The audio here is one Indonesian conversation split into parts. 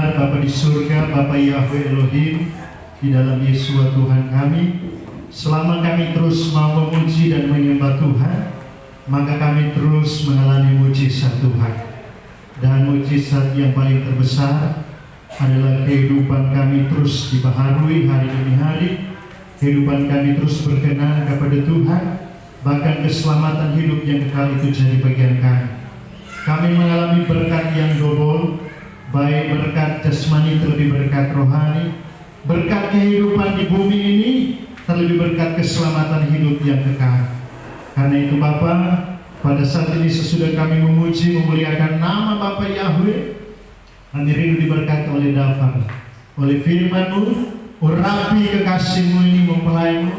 benar Bapa di surga, Bapa Yahweh Elohim, di dalam Yesus Tuhan kami, selama kami terus mau memuji dan menyembah Tuhan, maka kami terus mengalami mujizat Tuhan. Dan mujizat yang paling terbesar adalah kehidupan kami terus dibaharui hari demi hari, kehidupan kami terus berkenan kepada Tuhan, bahkan keselamatan hidup yang kekal itu jadi bagian kami. Kami mengalami berkat yang double, baik berkat jasmani terlebih berkat rohani, berkat kehidupan di bumi ini terlebih berkat keselamatan hidup yang kekal. Karena itu Bapa, pada saat ini sesudah kami memuji memuliakan nama Bapa Yahweh, kami rindu diberkati oleh Dafar, oleh firman-Mu. Urapi kekasih-Mu ini mempelai-Mu,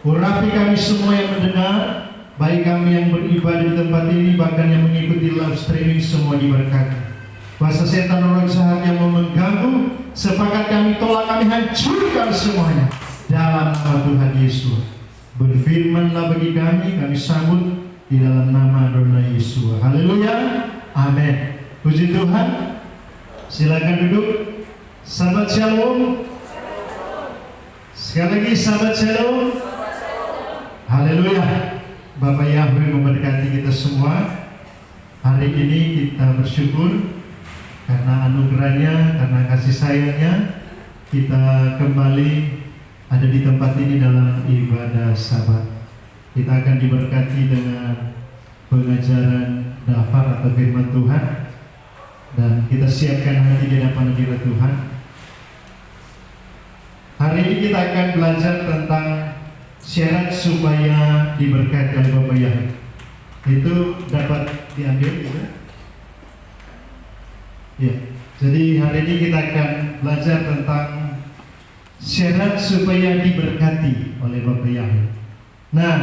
urapi kami semua yang mendengar, baik kami yang beribadah di tempat ini, bahkan yang mengikuti live streaming, semua diberkati. Kuasa setan orang jahat yang mau mengganggu, sepakat kami tolak, kami hancurkan semuanya dalam nama Tuhan Yesus. Berfirmanlah bagi kami sambut di dalam nama Adonai Yesus. Haleluya, amin. Puji Tuhan. Silakan duduk. Sahabat Shalom. Sekali lagi sahabat Shalom. Haleluya. Bapak Yahweh memberkati kita semua. Hari ini kita bersyukur karena anugerahnya, karena kasih sayangnya, kita kembali ada di tempat ini dalam ibadah Sabat. Kita akan diberkati dengan pengajaran Dafar atau firman Tuhan, dan kita siapkan hati di hadapan hadirat Tuhan. Hari ini kita akan belajar tentang syarat supaya diberkati oleh Bapa Yahweh. Itu dapat diambil gitu. Ya. Jadi hari ini kita akan belajar tentang syarat supaya diberkati oleh Bapa Yahweh. Nah,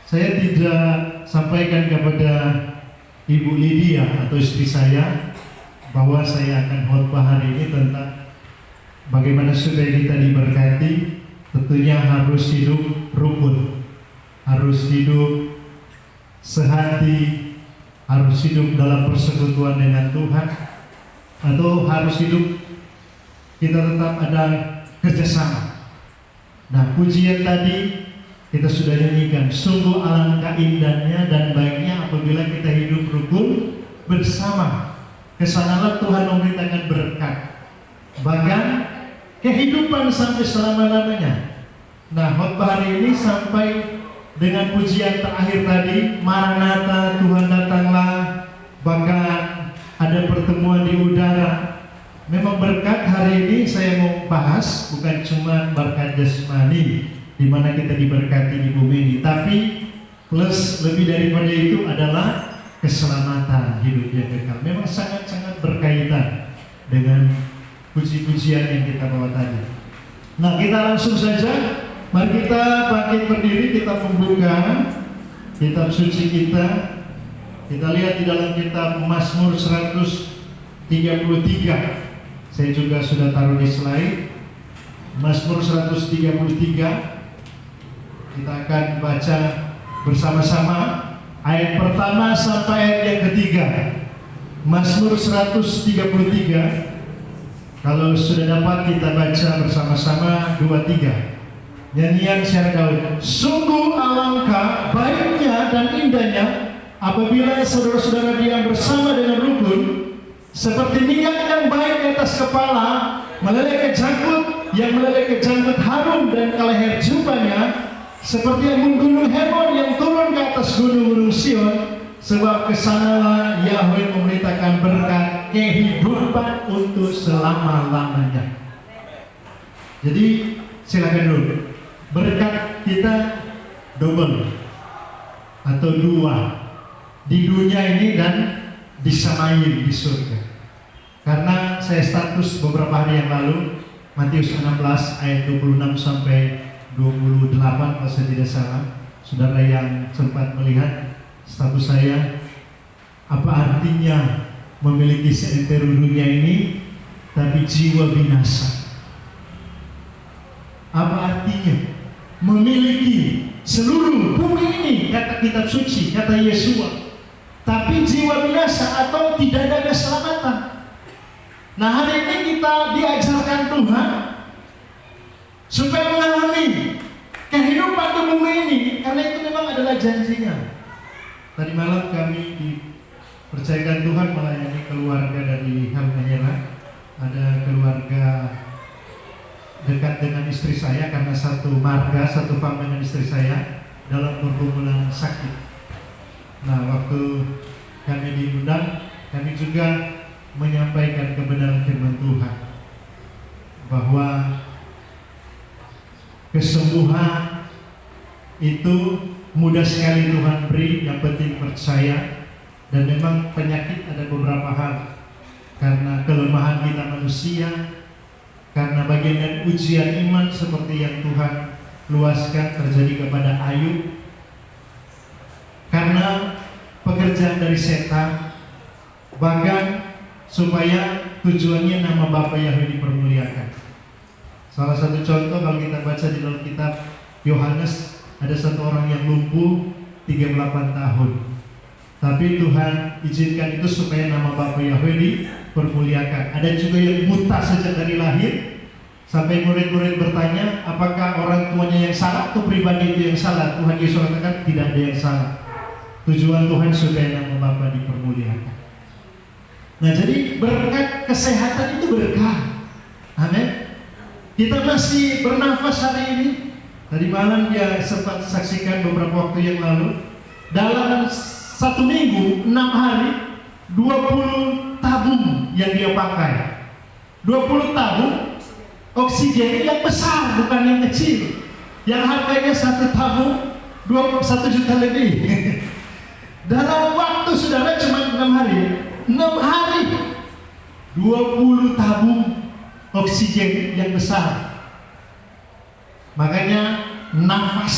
saya tidak sampaikan kepada Ibu Lydia atau istri saya bahwa saya akan khotbah hari ini tentang bagaimana supaya kita diberkati. Tentunya harus hidup rukun, harus hidup sehati, harus hidup dalam persekutuan dengan Tuhan, atau harus hidup kita tetap ada kerjasama. Nah, pujian tadi kita sudah nyanyikan, sungguh alangkah indahnya dan baiknya apabila kita hidup rukun bersama. Kesanalah Tuhan memerintahkan berkat, bahkan kehidupan sampai selama-lamanya. Nah, khotbah hari ini sampai dengan pujian terakhir tadi, Maranatha, Tuhan datanglah, bahkan ada pertemuan di udara. Memang berkat hari ini saya mau bahas bukan cuma berkat jasmani, di mana kita diberkati di bumi ini, tapi plus lebih daripada itu adalah keselamatan hidup yang kekal. Memang sangat-sangat berkaitan dengan puji-pujian yang kita bawa tadi. Nah, kita langsung saja, mari kita bangkit berdiri, kita membuka kitab suci kita. Kita lihat di dalam kitab Mazmur 133. Saya juga sudah taruh di slide. Mazmur 133. Kita akan baca bersama-sama ayat pertama sampai ayat yang ketiga. Mazmur 133. Kalau sudah dapat kita baca bersama-sama 2-3. Nyanyian Syar Daud. Sungguh alangkah baiknya dan indahnya apabila saudara-saudara diam bersama dengan rukun, seperti minyak yang baik di atas kepala meleleh ke janggut, yang meleleh ke janggut harum dan ke leher jubahnya, seperti embun gunung Hermon yang turun ke atas gunung-gunung Sion, sebab kesanalah Yahweh memerintahkan berkat kehidupan untuk selama-lamanya. Jadi silakan dulu, berkat kita double atau dua di dunia ini dan disamain di surga. Karena saya status beberapa hari yang lalu, Matius 16 ayat 26 sampai 28 kalau saya tidak salah, saudara yang sempat melihat status saya, apa artinya memiliki seantero dunia ini tapi jiwa binasa? Apa artinya memiliki seluruh bumi ini, kata kitab suci, kata Yesua, tapi jiwa binasa atau tidak ada keselamatan? Nah, hari ini kita diajarkan Tuhan supaya mengalami kehidupan di bumi ini, karena itu memang adalah janjinya. Tadi malam kami dipercayakan Tuhan melayani keluarga dari Halmahera. Ada keluarga dekat dengan istri saya karena satu marga, satu farm dengan istri saya dalam pergumulan sakit. Nah, waktu kami diundang, kami juga menyampaikan kebenaran firman Tuhan bahwa kesembuhan itu mudah sekali Tuhan beri, yang penting percaya. Dan memang penyakit ada beberapa hal, karena kelemahan kita manusia, karena bagian dari ujian iman seperti yang Tuhan luaskan terjadi kepada Ayub, karena pekerjaan dari setan, bahkan supaya tujuannya nama Bapa Yahweh dipermuliakan. Salah satu contoh kalau kita baca di dalam kitab Yohanes, ada satu orang yang lumpuh 38 tahun. Tapi Tuhan izinkan itu supaya nama Bapa Yahweh dipermuliakan. Ada juga yang buta sejak dari lahir, sampai murid-murid bertanya, apakah orang tuanya yang salah atau pribadi itu yang salah? Tuhan Yesus katakan tidak ada yang salah. Tujuan Tuhan supaya nama Bapa dipermuliakan. Nah, jadi berkat kesehatan itu berkah. Amin. Kita masih bernafas hari ini. Tadi malam dia sempat saksikan beberapa waktu yang lalu, dalam 1 minggu 6 hari 20 tabung yang dia pakai. 20 tabung oksigen yang besar, bukan yang kecil, yang harganya 1 tabung 1 juta lebih. Dalam waktu saudara cuma 6 hari 20 tabung oksigen yang besar. Makanya nafas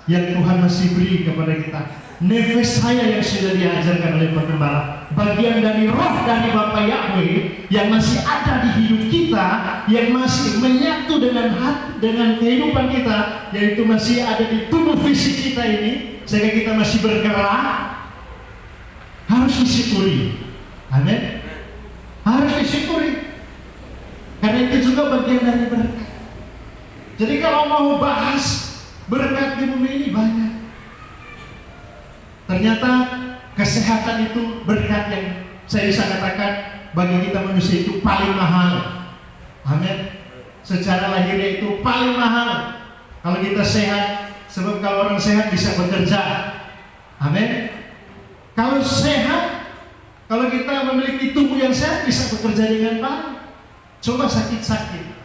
yang Tuhan masih beri kepada kita, nefes saya yang sudah diajarkan oleh pengembala, bagian dari roh dari Bapa Yahweh yang masih ada di hidup kita, yang masih menyatu dengan hati, dengan kehidupan kita, yaitu masih ada di tubuh fisik kita ini, sehingga kita masih bergerak, harus disyukuri. Amin. Harus disyukuri, karena itu juga bagian dari berkat. Jadi kalau mau bahas berkat di bumi ini banyak. Ternyata kesehatan itu berkat yang saya bisa katakan bagi kita manusia itu paling mahal. Amin. Secara lahirnya itu paling mahal. Kalau kita sehat, sebab kalau orang sehat bisa bekerja. Amin. Kalau sehat, kalau kita memiliki tubuh yang sehat, bisa bekerja dengan baik. Coba sakit-sakit.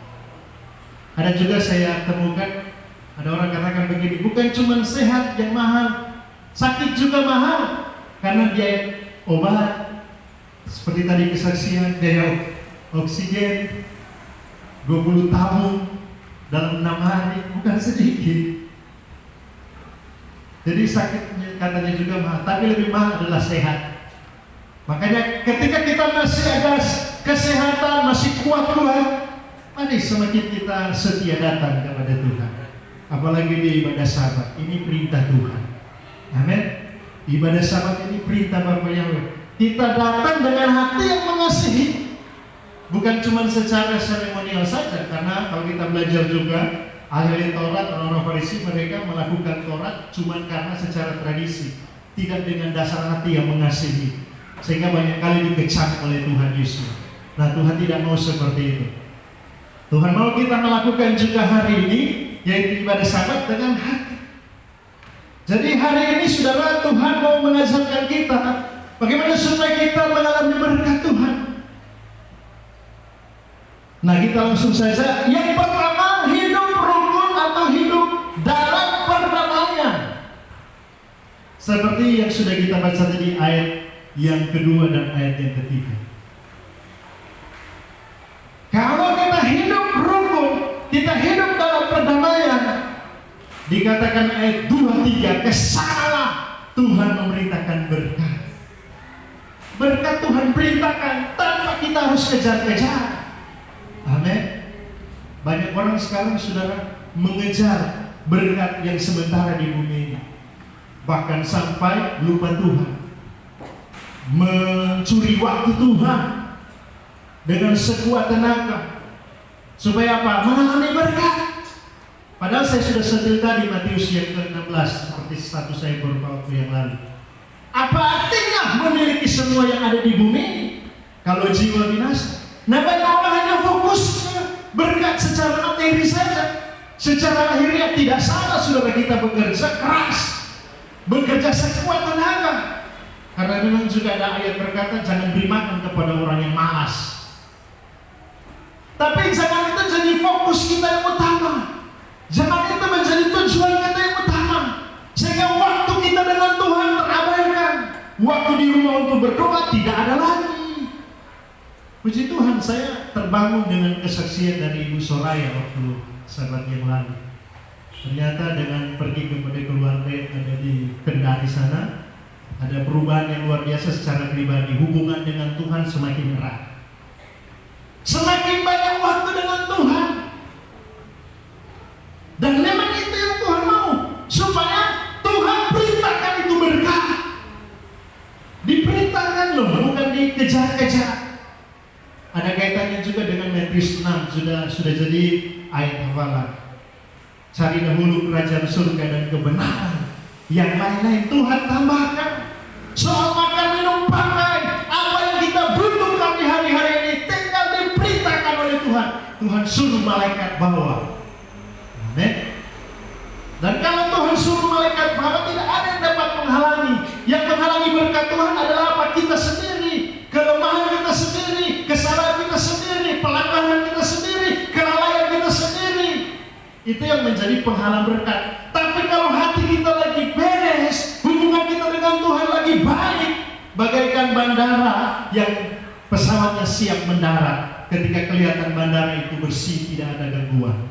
Ada juga saya temukan, ada orang katakan begini, bukan cuma sehat yang mahal, sakit juga mahal, karena biaya obat, seperti tadi kesaksian, biaya oksigen 20 tabung dalam 6 hari, bukan sedikit. Jadi sakitnya katanya juga mahal, tapi lebih mahal adalah sehat. Makanya ketika kita masih ada kesehatan, masih kuat Tuhan, mari semakin kita setia datang kepada Tuhan. Apalagi di ibadah Sabat, ini perintah Tuhan. Amin. Ibadah Sabat ini perintah Bapa Yahweh. Kita datang dengan hati yang mengasihi, bukan cuma secara seremonial saja. Karena kalau kita belajar juga, ahli Taurat, orang-orang Farisi, mereka melakukan Taurat cuma karena secara tradisi, tidak dengan dasar hati yang mengasihi, sehingga banyak kali dikecam oleh Tuhan Yesus. Nah, Tuhan tidak mau seperti itu. Tuhan mau kita melakukan juga hari ini, yaitu ibadah Sabat dengan hati. Jadi hari ini saudara, Tuhan mau mengajarkan kita bagaimana supaya kita mengalami berkat Tuhan. Nah, kita langsung saja. Yang pertama, hidup rukun atau hidup dalam perdamaian. Seperti yang sudah kita baca tadi, ayat yang kedua dan ayat yang ketiga. Kalau kita hidup rukun, kita hidup dalam perdamaian, dikatakan ayat 2-3, kesanalah Tuhan memerintahkan berkat. Berkat Tuhan perintahkan tanpa kita harus kejar-kejar. Amin. Banyak orang sekarang saudara mengejar berkat yang sementara di bumi ini, bahkan sampai lupa Tuhan, mencuri waktu Tuhan. dengan sekuat tenaga. Supaya apa? Mengalami berkat. Padahal saya sudah sentil tadi Matius yang ke-16 seperti satu saya beberapa waktu yang lalu. Apa artinya memiliki semua yang ada di bumi ini kalau jiwa binasa? Nah, banyak orang hanya fokus berkat secara materi saja. Secara lahiriah tidak salah saudara kita bekerja keras, bekerja sekuat tenaga. Karena memang juga ada ayat berkata jangan beri makan kepada orang yang malas. Tapi jangan itu jadi fokus kita yang utama. Jangan itu menjadi tujuan kita yang utama. Sehingga waktu kita dengan Tuhan terabaikan. Waktu di rumah untuk berdoa tidak ada lagi. Puji Tuhan, saya terbangun dengan kesaksian dari Ibu Soraya waktu sahabat yang lalu. Ternyata dengan pergi kepada keluarga yang ada di Kendari sana, ada perubahan yang luar biasa secara pribadi. Hubungan dengan Tuhan semakin erat. Semakin banyak waktu dengan Tuhan. Dan memang itu yang Tuhan mau, supaya Tuhan perintahkan itu berkat. Diperintahkan loh, bukan dikejar-kejar. Ada kaitannya juga dengan Matius 6, sudah jadi ayat hafalan. Cari dahulu kerajaan surga dan kebenaran, yang lain-lain Tuhan tambahkan. Soal makan, minum, pakai, apa yang kita butuhkan di hari-hari ini tinggal diperintahkan oleh Tuhan. Tuhan suruh malaikat bawa. Amin. Dan kalau Tuhan suruh malaikat bawa, tidak ada yang dapat menghalangi. Yang menghalangi berkat Tuhan adalah apa? Kita sendiri, kelemahan kita sendiri, kesalahan kita sendiri, pelanggaran kita sendiri, kelalaian kita sendiri. Itu yang menjadi penghalang berkat. Tapi kalau hati kita lagi beres, hubungan kita dengan Tuhan lagi baik, bagaikan bandara yang pesawatnya siap mendarat. Ketika kelihatan bandara itu bersih, tidak ada gangguan,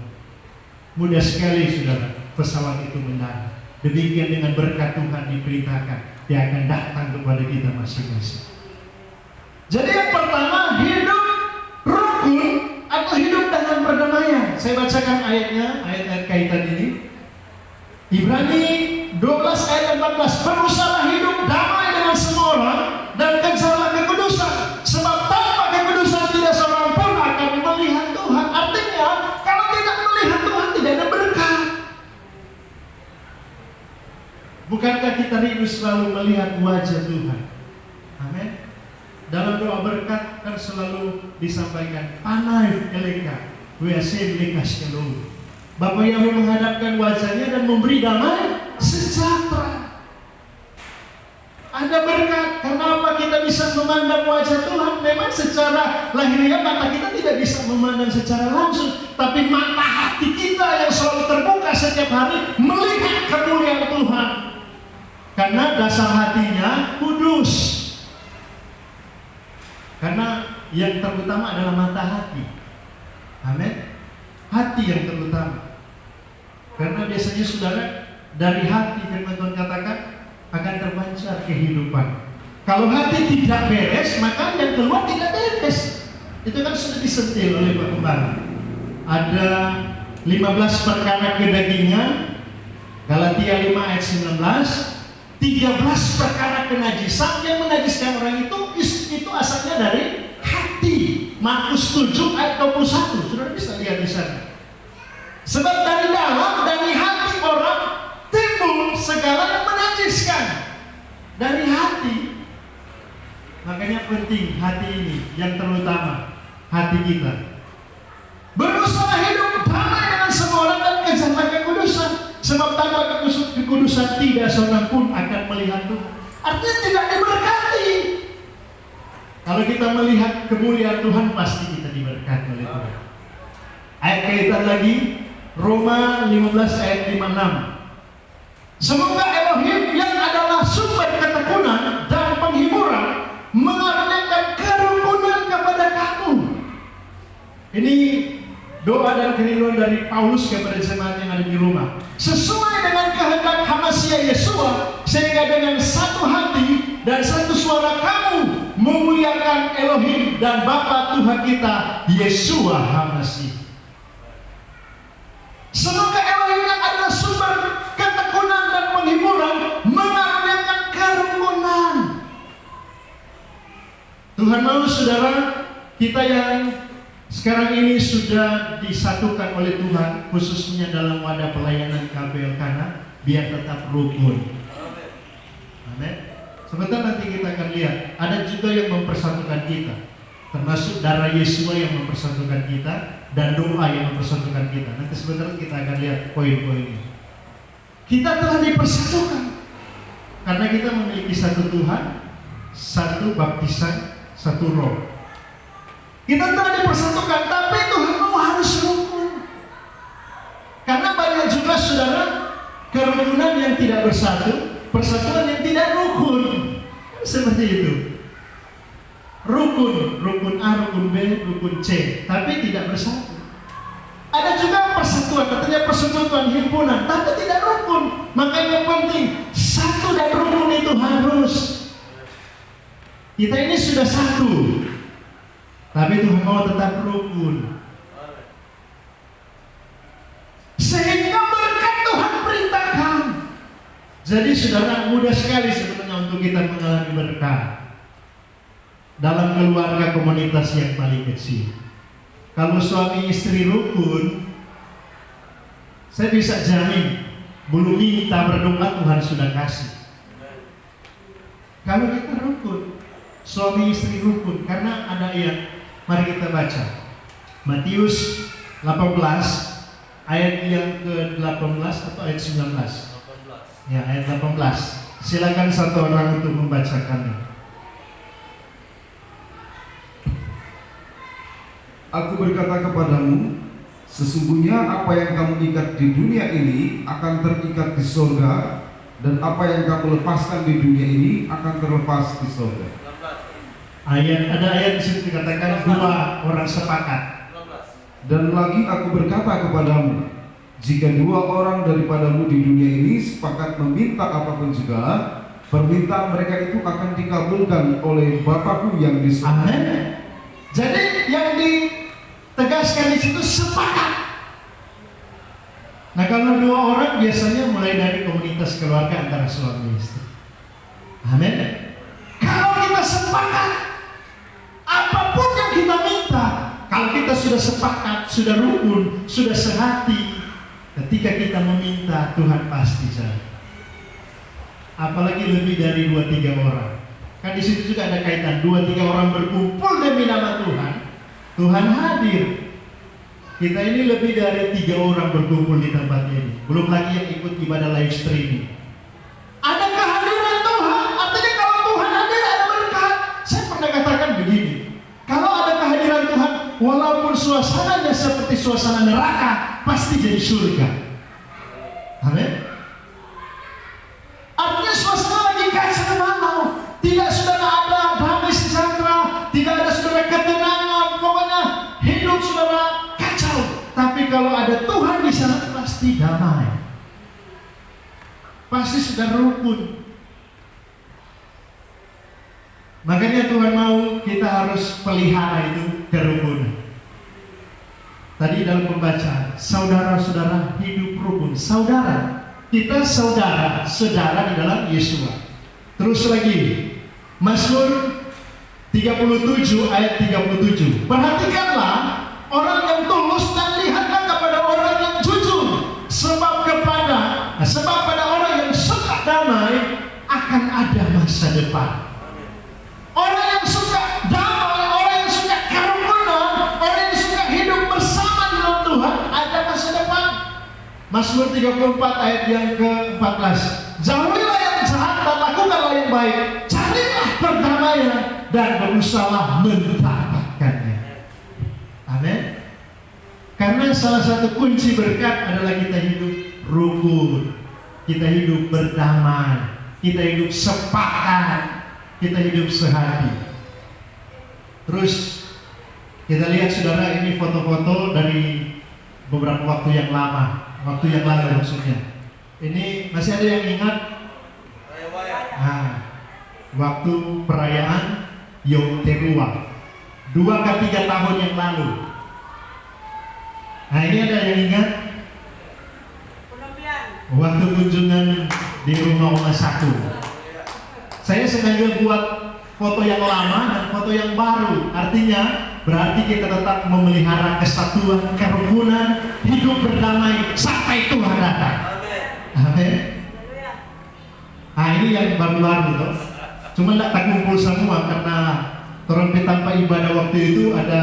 mudah sekali saudara pesawat itu mendarat. Demikian dengan berkat Tuhan diperintahkan, dia akan datang kepada kita masing-masing. Jadi yang pertama, hidup rukun atau hidup dengan perdamaian. Saya bacakan ayatnya, ayat-ayat kaitan ini. Ibrani 12 ayat 14. Berusahalah hidup damai dengan semua orang dan kejarlah kekudusan, sebab tanpa kekudusan tidak seorang pun akan melihat Tuhan. Artinya, kalau tidak melihat Tuhan tidak ada berkat. Bukankah kita rindu selalu melihat wajah Tuhan? Amin. Dalam doa berkat kan selalu disampaikan Panai eleka weasim likas kelu. Bapa Yahweh menghadapkan wajahnya dan memberi damai sejahtera. Ada berkat. Kenapa kita bisa memandang wajah Tuhan? Memang secara lahiriah mata kita tidak bisa memandang secara langsung, tapi mata hati kita yang selalu terbuka setiap hari melihat kemuliaan Tuhan. Karena dasar hatinya kudus. Karena yang terutama adalah mata hati. Amin. Hati yang terutama. Karena biasanya saudara, dari hati firman Tuhan katakan akan terpancar kehidupan. Kalau hati tidak beres, maka yang keluar tidak beres. Itu kan sudah disentil oleh Pak Gembala. Ada 15 perkara kedagingan, Galatia 5 ayat 19. 13 perkara kenajisan yang menajiskan orang itu asalnya dari hati. Markus 7 ayat 21. Saudara bisa lihat di sana. Sebab dari dalam, dari hati orang timbul segala yang menajiskan. Dari hati. Makanya penting hati ini yang terutama, hati kita. Berusaha hidup damai dengan semua orang dan kejarlah kekudusan. Sebab tanpa kekudusan tidak seorang pun akan melihat Tuhan. Artinya tidak diberkati. Kalau kita melihat kemuliaan Tuhan, pasti kita diberkati oleh Tuhan. Ayat kaitan lagi, Roma 15 ayat 56. Semoga Elohim yang adalah sumber ketekunan dan penghiburan mengaruniakan kerukunan kepada kamu. Ini doa dan kerinduan dari Paulus kepada jemaat yang ada di Roma. Sesuai dengan kehendak Hamasia Yesua, sehingga dengan satu hati dan satu suara kamu memuliakan Elohim dan Bapa Tuhan kita Yesua Hamasi. Semoga Elohim yang adalah sumber ketekunan dan penghiburan mengaruniakan kerukunan. Tuhan mau saudara Kita yang sekarang ini sudah disatukan oleh Tuhan, khususnya dalam wadah pelayanan KBL Kana, biar tetap rukun. Amin. Sebentar nanti kita akan lihat, ada juga yang mempersatukan kita, termasuk darah Yesus yang mempersatukan kita dan doa yang mempersatukan kita. Nanti sebentar kita akan lihat poin-poinnya. Kita telah dipersatukan karena kita memiliki satu Tuhan, satu baptisan, satu roh. Kita telah dipersatukan, tapi Tuhan mau harus rukun. Karena banyak juga saudara kerukunan yang tidak bersatu, persatuan yang tidak rukun. Seperti itu. Rukun A, rukun B, rukun C, tapi tidak bersatu. Ada juga persatuan, katanya persekutuan himpunan, tapi tidak rukun. Makanya penting, satu dan rukun itu harus. Kita ini sudah satu, tapi Tuhan mau tetap rukun. Sehingga berkat Tuhan perintahkan. Jadi saudara, mudah sekali sebetulnya untuk kita mengalami berkat dalam keluarga komunitas yang paling kecil. Kalau suami istri rukun, saya bisa jamin belum minta berdoa Tuhan sudah kasih. Kalau kita rukun, suami istri rukun, karena ada ayat, mari kita baca Matius 18 ayat yang ke-18 atau ayat 19? 18. Ya, ayat 18. Silakan satu orang untuk membacakannya. Aku berkata kepadamu, sesungguhnya apa yang kamu ikat di dunia ini akan terikat di surga, dan apa yang kamu lepaskan di dunia ini akan terlepas di surga. Ada ayat di situ dikatakan dua orang sepakat. Dan lagi aku berkata kepadamu, jika dua orang daripadamu di dunia ini sepakat meminta apapun juga, permintaan mereka itu akan dikabulkan oleh Bapakku yang di surga. Amin. Jadi yang ditegaskan di situ sepakat. Nah, kalau dua orang biasanya mulai dari komunitas keluarga antara suami istri. Amin. Kalau kita sepakat, apapun yang kita minta, kalau kita sudah sepakat, sudah rukun, sudah sehati, ketika kita meminta, Tuhan pasti jawab. Apalagi lebih dari 2-3 orang. Kan di situ juga ada kaitan 2-3 orang berkumpul demi nama Tuhan, Tuhan hadir. Kita ini lebih dari 3 orang berkumpul di tempat ini. Belum lagi yang ikut ibadah live streaming. Ada kehadiran Tuhan. Artinya kalau Tuhan hadir ada berkat. Saya pernah katakan begini, kalau ada kehadiran Tuhan, walaupun suasananya seperti suasana neraka, pasti jadi surga. Amin. Artinya suasana lagi kacau balau. Tidak saudara ada damai sejahtera, tidak ada saudara ketenangan, pokoknya hidup saudara kacau. Tapi kalau ada Tuhan di sana pasti damai, pasti sudah rukun. Makanya Tuhan mau kita harus pelihara itu kerukunan. Tadi dalam pembacaan, saudara-saudara hidup rukun. Saudara, kita saudara di dalam Yesus. Terus lagi, Mazmur 37 ayat 37. Perhatikanlah orang yang tulus dan lihatlah kepada orang yang jujur, sebab pada orang yang suka damai akan ada masa depan. Orang yang suka damai, orang yang suka kerukunan, orang yang suka hidup bersama dengan Tuhan, ada masa depan. Mazmur 34 ayat yang ke-14. Jauhilah yang jahat dan lakukanlah yang baik, carilah perdamaian dan berusahalah mendapatkannya. Amin. Karena salah satu kunci berkat adalah kita hidup rukun, kita hidup berdamai, kita hidup sepakat, kita hidup sehati. Terus kita lihat saudara, ini foto-foto dari beberapa waktu yang lalu maksudnya. Ini masih ada yang ingat? Nah, waktu perayaan Yom Teruah 2-3 tahun yang lalu. Nah, ini ada yang ingat? Waktu kunjungan di rumah Oma Saku. Saya sengaja buat foto yang lama dan foto yang baru. Artinya berarti kita tetap memelihara kesatuan, kerukunan, hidup berdamai sampai Tuhan datang. Amin. Nah ini yang baru-baru tuh. Cuma tidak terkumpul semua karena trompet tanpa ibadah waktu itu ada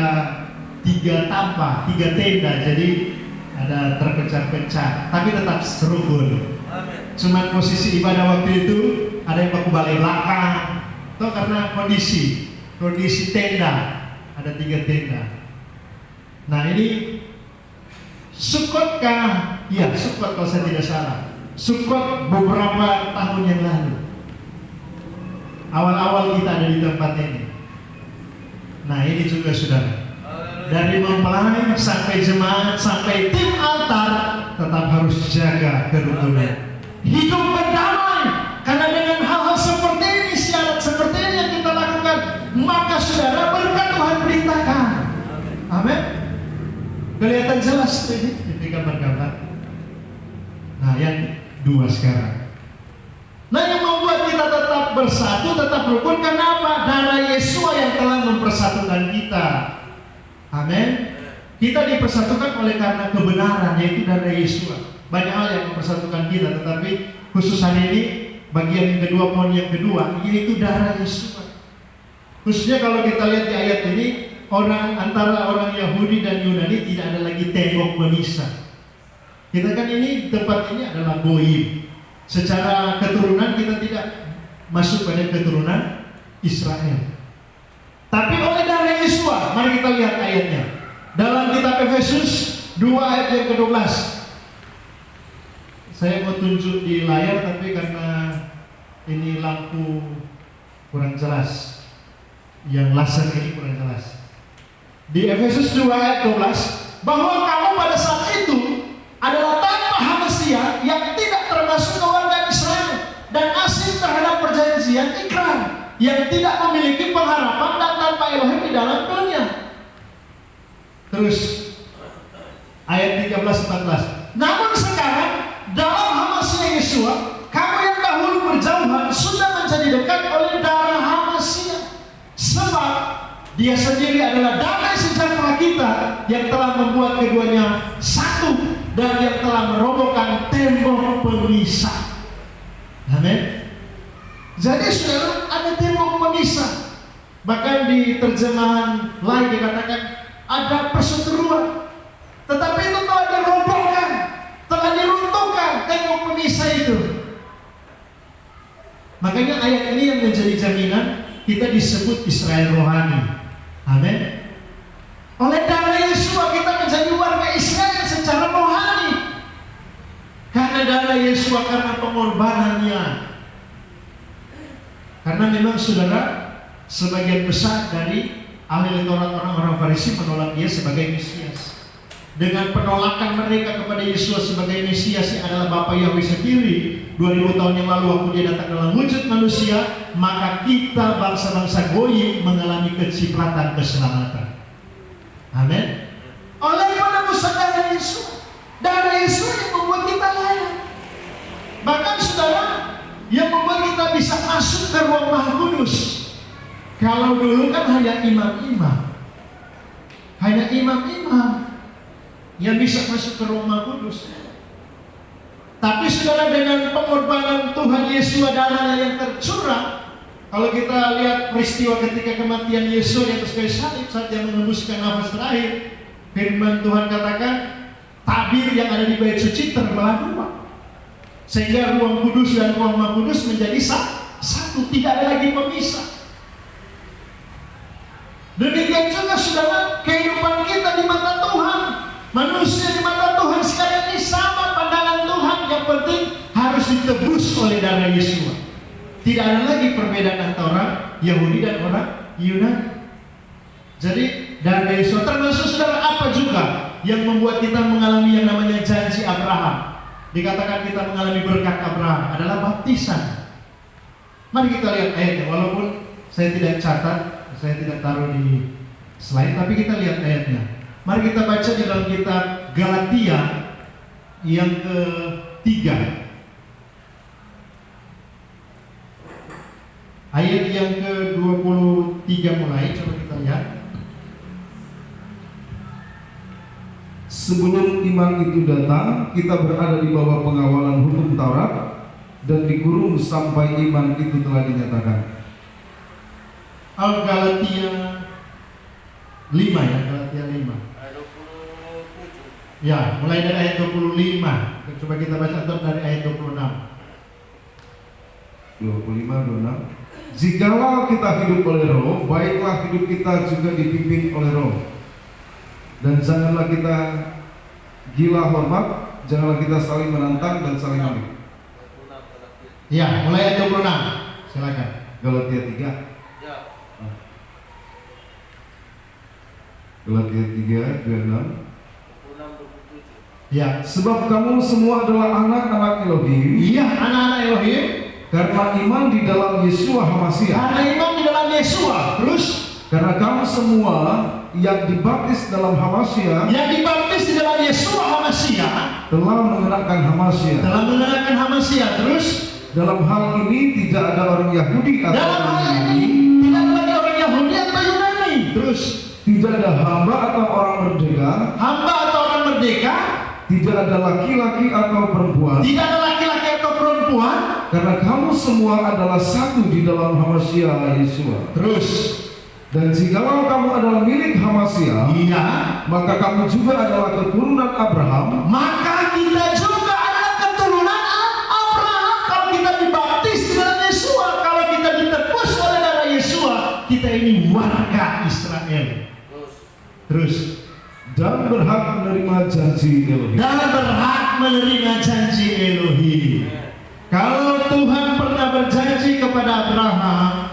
3 tenda, jadi ada terpecah-pecah, tapi tetap serukun. Cuma posisi ibadah waktu itu ada yang baku balik belakang, atau karena kondisi tenda, ada 3 tenda. Nah ini Sukotkah? Ya Sukot kalau saya tidak salah. Sukot beberapa tahun yang lalu. Awal-awal kita ada di tempat ini. Nah ini juga saudara. Dari mempelai sampai jemaat sampai tim altar tetap harus jaga kerukunan. Hidup berdamai. Karena dengan hal-hal seperti ini, syarat seperti ini yang kita lakukan, maka saudara berkat Tuhan beritakan. Amin. Kelihatan jelas ini ketika bergambar. Nah yang 2 sekarang. Nah yang membuat kita tetap bersatu, tetap rukun, kenapa? Darah Yesus yang telah mempersatukan kita. Amin. Kita dipersatukan oleh karena kebenaran, yaitu darah Yesus. Banyak hal yang mempersatukan kita, tetapi khusus hari ini bagian yang kedua, poin yang kedua, yaitu darah Yesus. Khususnya kalau kita lihat di ayat ini, antara orang Yahudi dan Yunani tidak ada lagi tembok pemisah. Kita kan ini tempat ini adalah goyim. Secara keturunan kita tidak masuk pada keturunan Israel. Tapi oleh darah Yesus, mari kita lihat ayatnya. Dalam kitab Efesus 2 ayat yang ke-12. Saya mau tunjuk di layar tapi karena ini lampu kurang jelas. Yang laser ini kurang jelas. Di Efesus 2 ayat 12, bahwa kamu pada saat itu adalah tanpa manusia yang tidak termasuk keluarga Israel dan asing terhadap perjanjian ikrar, yang tidak memiliki pengharapan dan tanpa Elohim di dalam dunia. Terus ayat 13-14. Namun sekarang dalam Hamasya Yesua, kamu yang dahulu berjauhan sudah menjadi dekat oleh darah Hamasya, sebab Dia sendiri adalah damai sejahtera kita yang telah membuat keduanya satu dan yang telah merobohkan tembok pemisah. Amin. Jadi saudara, ada tembok pemisah. Bahkan di terjemahan lain dikatakan ada perseteruan. Tetapi itu telah dirobohkan, telah diruntuhkan tembok pemisah itu. Makanya ayat ini yang menjadi jaminan kita disebut Israel rohani. Amin. Oleh darah Yesus kita menjadi warga Israel secara rohani. Karena darah Yesus, karena pengorbanannya. Karena memang saudara, sebagian besar dari ahli Taurat orang-orang Farisi menolak Dia sebagai Mesias. Dengan penolakan mereka kepada Yesus sebagai Mesias yang adalah Bapa Yahweh sendiri 2000 tahun yang lalu waktu Dia datang dalam wujud manusia, maka kita bangsa-bangsa goyim mengalami kecipratan keselamatan. Amin. Oleh penebusan darah Yesus, darah Yesus yang membuat kita layak. Bahkan saudara, yang membuat kita bisa masuk ke ruang Maha Kudus. Kalau dulu kan hanya imam-imam, hanya imam-imam yang bisa masuk ke ruang Maha Kudus. Tapi saudara, dengan pengorbanan Tuhan Yesus, darahnya yang tercurah, kalau kita lihat peristiwa ketika kematian Yesus di atas kayu salib saat Dia mengembuskan nafas terakhir, firman Tuhan katakan tabir yang ada di bait suci terbelah 2, sehingga ruang kudus dan ruang Maha Kudus menjadi satu, tidak ada lagi pemisah. Demikian juga saudara, kehidupan kita di mata Tuhan, manusia di mata Tuhan sekarang ini sama pandangan Tuhan. Yang penting harus ditebus oleh darah Yesus. Tidak ada lagi perbedaan antara orang Yahudi dan orang Yunani. Jadi darah Yesus termasuk saudara apa juga yang membuat kita mengalami yang namanya janji Abraham. Dikatakan kita mengalami berkat Abraham adalah baptisan. Mari kita lihat ayatnya, walaupun saya tidak catat, saya tidak taruh di slide, tapi kita lihat ayatnya. Mari kita baca di dalam kitab Galatia yang ke-3, ayat yang ke-23 mulai, coba kita lihat. Sebelum iman itu datang, kita berada di bawah pengawalan hukum Taurat dan dikurung sampai iman itu telah dinyatakan. Al-Galatia 5 ya, Galatia 5. Ya, mulai dari ayat 25. Coba kita baca dari ayat 26. 25, 26. Jikalau kita hidup oleh Roh, baiklah hidup kita juga dipimpin oleh Roh. Dan janganlah kita gila hormat, janganlah kita saling menantang dan saling ambil. Ya, mulai ayat 26. Silakan. Galatia 3. Galatia 3, 26. Ya, Sebab kamu semua adalah anak-anak Elohim, iya anak-anak Elohim, karena iman di dalam Yeshua HaMasyiah. karena iman di dalam Yesua. Terus Karena kamu semua yang dibaptis dalam HaMasyiah yang dibaptis di dalam Yesua HaMasyiah telah mengenakan HaMasyiah. telah mengenakan HaMasyiah. Terus Dalam hal ini tidak ada orang Yahudi atau dalam orang hal Yunani, ini tidak lagi orang Yahudi atau Yunani. Terus tidak ada hamba atau orang merdeka, hamba atau orang merdeka, tidak ada laki-laki atau perempuan, tidak ada laki-laki atau perempuan. karena kamu semua adalah satu di dalam HaMasyiah Yeshua. Terus Dan jikalau kamu adalah milik HaMasyiah, iya, maka kamu juga adalah keturunan Abraham, maka kita juga adalah keturunan Abraham kalau kita dibaptis di dalam Yesua, kalau kita ditebus oleh darah Yesua, kita ini warga Israel. Terus dan berhak menerima janji Elohim. dan berhak menerima janji Elohim. Kalau Tuhan pernah berjanji kepada Abraham,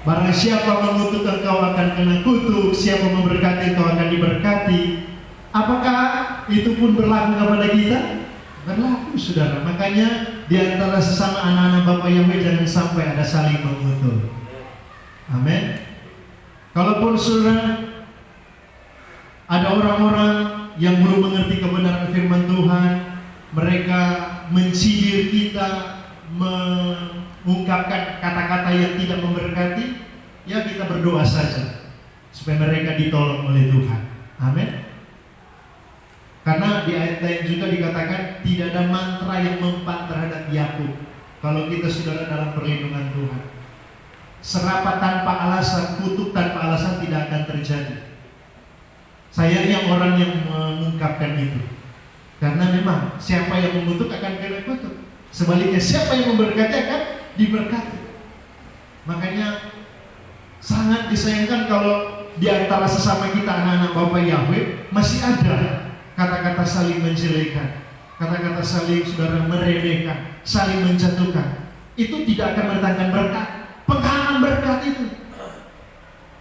barang siapa mengutuk engkau akan kena kutuk, siapa memberkati engkau akan diberkati. Apakah itu pun berlaku kepada kita? Berlaku, saudara. Makanya di antara sesama anak-anak Bapak Yahweh jangan sampai ada saling mengutuk. Amin. Kalaupun saudara ada orang-orang yang belum mengerti kebenaran firman Tuhan, mereka mencibir kita, mengungkapkan kata-kata yang tidak memberkati, ya kita berdoa saja supaya mereka ditolong oleh Tuhan. Amin. Karena di ayat lain juga dikatakan tidak ada mantra yang mempan terhadap Yakub kalau kita saudara dalam perlindungan Tuhan. Serapat tanpa alasan, kutuk tanpa alasan tidak akan terjadi. Sayangnya orang yang mengungkapkan itu, karena memang siapa yang mengutuk akan kena kutuk. Sebaliknya siapa yang memberkati akan diberkati. Makanya sangat disayangkan kalau di antara sesama kita anak-anak Bapak Yahweh masih ada kata-kata saling menjelekan, kata-kata saling saudara meremehkan, saling menjatuhkan. Itu tidak akan mendatangkan berkat, penghalang berkat itu.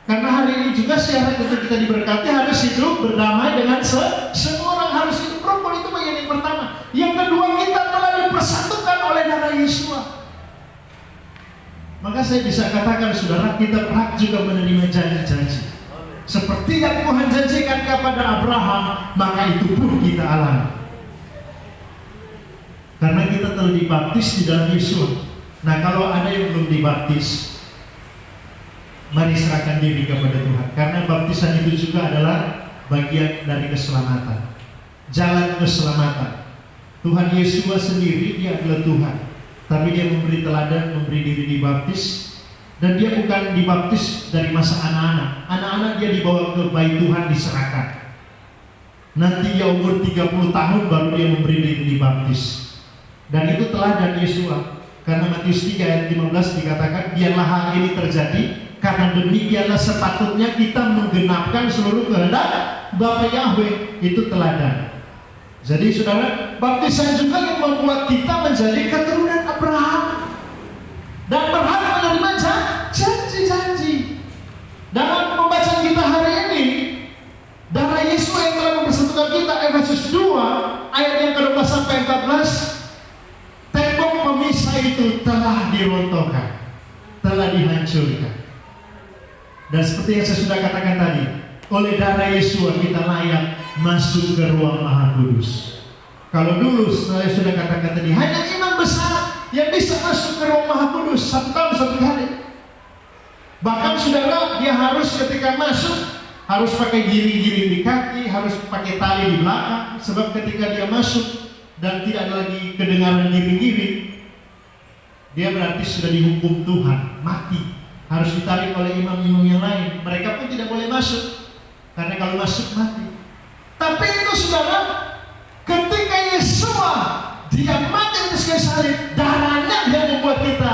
Karena hari ini juga syarat untuk kita diberkati harus hidup berdamai dengan semua orang, harus hidup rukun. Itu bagian yang pertama. Yang kedua, kita telah dipersatukan oleh darah Yesua. Maka saya bisa katakan saudara, kita berhak juga menerima janji-janji. Seperti yang Tuhan janjikan kepada Abraham, maka itu pun kita alami. Karena kita telah dibaptis di dalam Yesua. Nah, kalau ada yang belum dibaptis, mari serahkan diri kepada Tuhan. Karena baptisan itu juga adalah bagian dari keselamatan, jalan keselamatan. Tuhan Yesua sendiri, dia adalah Tuhan, tapi dia memberi teladan, memberi diri dibaptis. Dan dia bukan dibaptis dari masa anak-anak. Anak-anak dia dibawa ke bait Tuhan, diserahkan. Nanti dia umur 30 tahun baru dia memberi diri dibaptis. Dan itu teladan Yesua. Karena Matius 3 ayat 15 dikatakan, biarlah hal ini terjadi, karena demikianlah sepatutnya kita menggenapkan seluruh kehendak Bapa Yahweh. Itu teladan. Jadi saudara, baptisan juga yang membuat kita menjadi keturunan Abraham dan berhak menerima janji-janji. Dalam pembacaan kita hari ini, darah Yesus yang telah mempersatukan kita, Efesus 2 ayat yang ke-12 sampai 14, tembok pemisah itu telah dirontokkan, telah dihancurkan. Dan seperti yang saya sudah katakan tadi, oleh darah Yesus kita layak masuk ke ruang Maha Kudus. Kalau dulu saya sudah katakan tadi, hanya imam besar yang bisa masuk ke ruang Maha Kudus 1 tahun 1 kali. Bahkan saudara, dia harus ketika masuk harus pakai giring-giring di kaki, harus pakai tali di belakang, sebab ketika dia masuk dan tidak ada lagi kedengaran giring-giring, dia berarti sudah dihukum Tuhan, mati. Harus ditarik oleh imam-imam yang lain. Mereka pun tidak boleh masuk, karena kalau masuk mati. Tapi itu saudara, ketika Yesua dia mati di kayu salib, darahnya yang membuat kita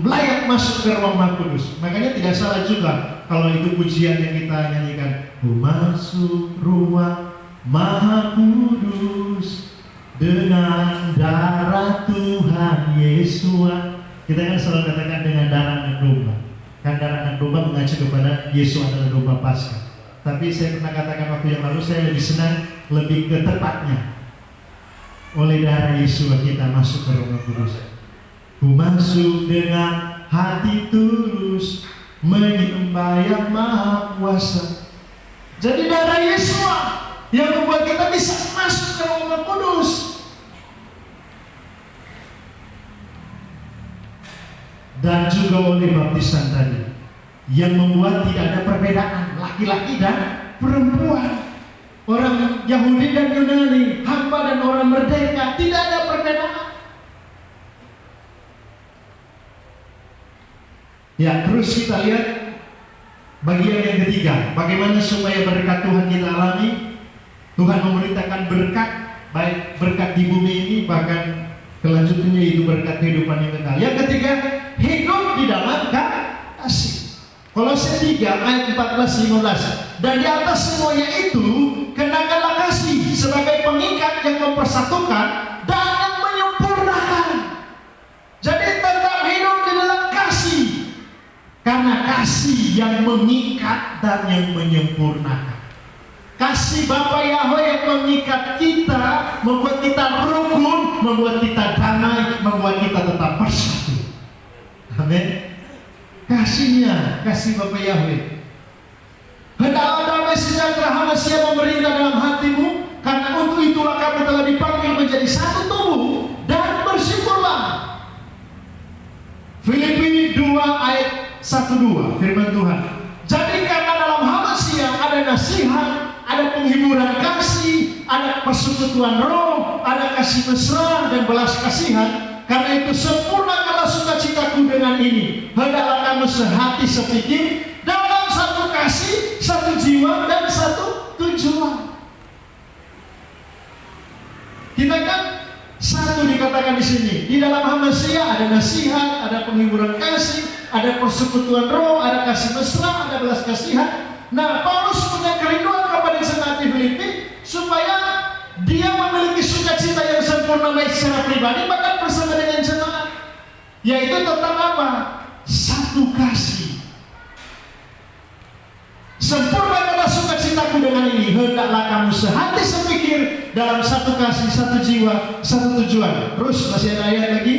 layak masuk ke ruang Maha Kudus. Makanya tidak salah juga kalau itu pujian yang kita nyanyikan, ku masuk ruang Maha Kudus dengan darah Tuhan Yesua. Kita kan selalu katakan dengan darah anak domba. Kan darah anak domba mengacu kepada Yesus adalah domba Paskah. Tapi saya pernah katakan waktu yang lalu, saya lebih senang, lebih ke tepatnya, oleh darah Yesus kita masuk ke ruang kudus. Ku masuk dengan hati tulus menyembah yang Maha Kuasa. Jadi darah Yesus yang membuat kita bisa masuk ke ruang kudus. Dan juga oleh baptisan tadi yang membuat tidak ada perbedaan laki-laki dan perempuan, orang Yahudi dan Yunani, hamba dan orang merdeka, tidak ada perbedaan. Ya, terus kita lihat bagian yang ketiga, bagaimana supaya berkat Tuhan kita alami. Tuhan memerintahkan berkat, baik berkat di bumi ini, bahkan kelanjutannya itu berkat kehidupan yang kekal. Yang ketiga, hidup di dalam kasih. Kolose 3 ayat 14-15. Dan di atas semuanya itu kenakanlah kasih sebagai pengikat yang mempersatukan dan yang menyempurnakan. Jadi tetap hidup di dalam kasih, karena kasih yang mengikat dan yang menyempurnakan. Kasih Bapa Yahweh yang mengikat kita, membuat kita rukun, membuat kita damai, membuat kita tetap bersatu. Amin. Kasihnya, kasih Bapa Yahweh. Hendaklah damai sejahtera Hamasya memerintah dalam hatimu, karena untuk itulah kamu telah dipanggil menjadi satu tubuh, dan bersyukurlah. Filipi 2 ayat 1-2, firman Tuhan. Jadi karena dalam Hamasya ada nasihat, ada penghiburan kasih, ada persekutuan roh, ada kasih mesra dan belas kasihan. Karena itu sempurnakanlah sukacitaku dengan ini. Hendaklah kamu sehati sepikir, dalam satu kasih, satu jiwa, dan satu tujuan. Kita kan satu dikatakan di sini. Di dalam Hamasya ada nasihat, ada penghiburan kasih, ada persekutuan roh, ada kasih mesra, ada belas kasihan. Nah, Paulus punya kerinduan kepada jemaat di Filipi supaya dia memiliki sukacita yang sempurna baik secara pribadi bahkan bersama dengan jemaat, yaitu tentang apa? Satu kasih. Sempurnakanlah sukacitaku dengan ini, hendaklah kamu sehati sepikir, dalam satu kasih, satu jiwa, satu tujuan. Terus masih ada ayat lagi,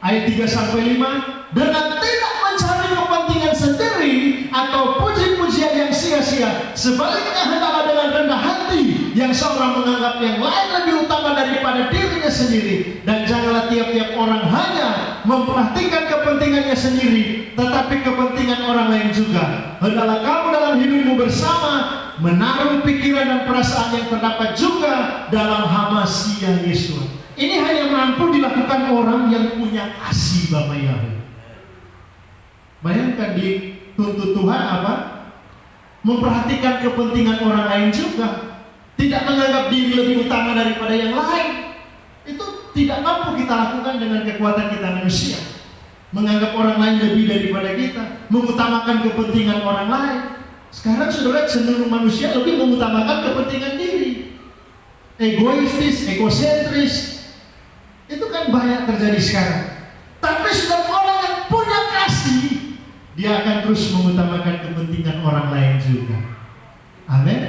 ayat 3-5, dengan tidak mencari kepentingan sendiri atau puji-pujian yang sia-sia. Sebaliknya hendaklah dengan rendah hati, yang seorang menganggap yang lain lebih utama daripada dirinya sendiri. Dan janganlah tiap-tiap orang hanya memperhatikan kepentingannya sendiri, tetapi kepentingan orang lain juga. Hendaklah kamu dalam hidupmu bersama menaruh pikiran dan perasaan yang terdapat juga dalam Hamasya Yesus. Ini hanya mampu dilakukan orang yang punya kasih Bapa Yahweh. Bayangkan dituntut Tuhan apa? Memperhatikan kepentingan orang lain juga. Tidak menganggap diri lebih utama daripada yang lain. Itu tidak mampu kita lakukan dengan kekuatan kita manusia. Menganggap orang lain lebih daripada kita, mengutamakan kepentingan orang lain. Sekarang saudara, cenderung manusia lebih mengutamakan kepentingan diri. Egoistis, egosentris. Itu kan banyak terjadi sekarang. Tapi sudah orang yang punya kasih, dia akan terus mengutamakan kepentingan orang lain juga. Amin.